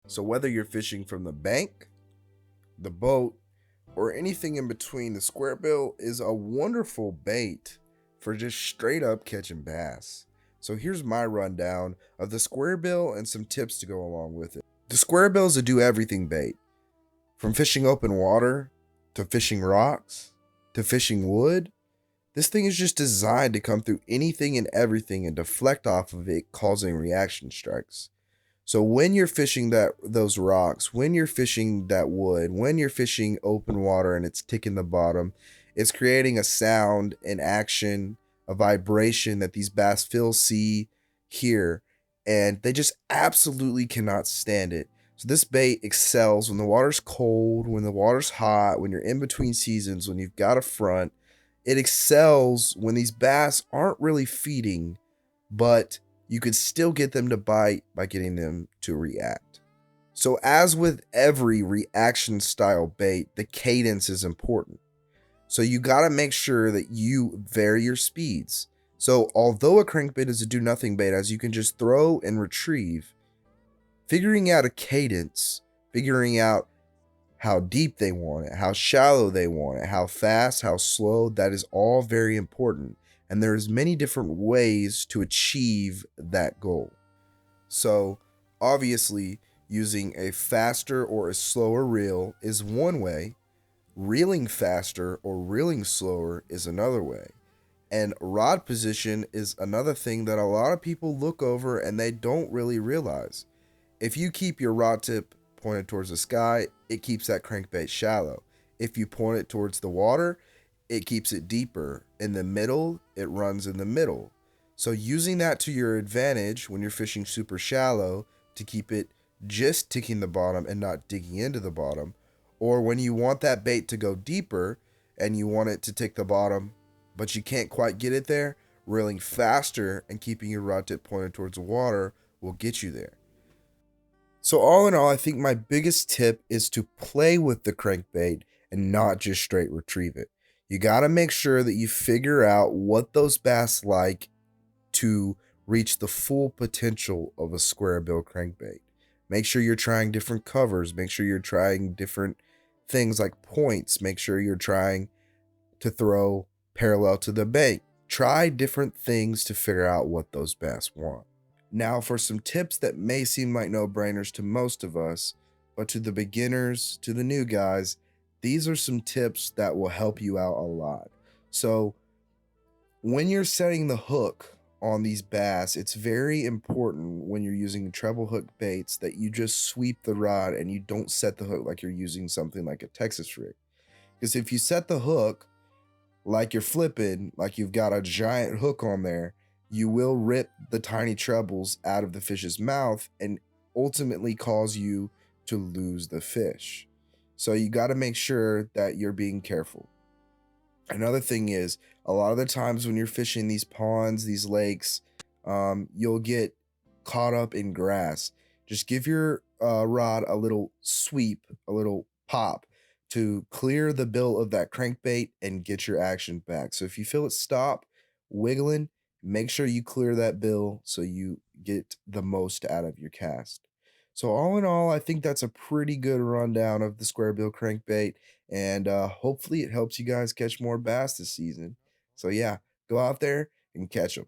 So whether you're fishing from the bank, the boat, or anything in between, the square bill is a wonderful bait for just straight up catching bass. So here's my rundown of the square bill and some tips to go along with it. The square bill is a do everything bait. From fishing open water, to fishing rocks, to fishing wood, this thing is just designed to come through anything and everything and deflect off of it, causing reaction strikes. So when you're fishing those rocks, when you're fishing that wood, when you're fishing open water and it's ticking the bottom, it's creating a sound, an action, a vibration that these bass feel, see, hear, and they just absolutely cannot stand it. So this bait excels when the water's cold, when the water's hot, when you're in between seasons, when you've got a front. It excels when these bass aren't really feeding, but you could still get them to bite by getting them to react. So, as with every reaction style bait, the cadence is important. So, you got to make sure that you vary your speeds. So, although a crankbait is a do nothing bait, as you can just throw and retrieve, figuring out a cadence, figuring out how deep they want it, how shallow they want it, how fast, how slow, that is all very important. And there's many different ways to achieve that goal. So, obviously, using a faster or a slower reel is one way. Reeling faster or reeling slower is another way. And rod position is another thing that a lot of people look over and they don't really realize. If you keep your rod tip pointed towards the sky, it keeps that crankbait shallow. If you point it towards the water, it keeps it deeper. In the middle, it runs in the middle. So using that to your advantage when you're fishing super shallow to keep it just ticking the bottom and not digging into the bottom, or when you want that bait to go deeper and you want it to tick the bottom, but you can't quite get it there, reeling faster and keeping your rod tip pointed towards the water will get you there. So all in all, I think my biggest tip is to play with the crankbait and not just straight retrieve it. You got to make sure that you figure out what those bass like to reach the full potential of a square bill crankbait. Make sure you're trying different covers. Make sure you're trying different things like points. Make sure you're trying to throw parallel to the bank. Try different things to figure out what those bass want. Now, for some tips that may seem like no brainers to most of us, but to the beginners, to the new guys, these are some tips that will help you out a lot. So, when you're setting the hook on these bass, it's very important when you're using treble hook baits that you just sweep the rod and you don't set the hook like you're using something like a Texas rig. Because if you set the hook like you're flipping, like you've got a giant hook on there, you will rip the tiny trebles out of the fish's mouth and ultimately cause you to lose the fish. So you got to make sure that you're being careful. Another thing is, a lot of the times when you're fishing these ponds, these lakes, you'll get caught up in grass. Just give your rod a little sweep, a little pop to clear the bill of that crankbait and get your action back. So if you feel it stop wiggling, make sure you clear that bill so you get the most out of your cast. So all in all, I think that's a pretty good rundown of the square bill crankbait, and hopefully it helps you guys catch more bass this season. So yeah, go out there and catch them.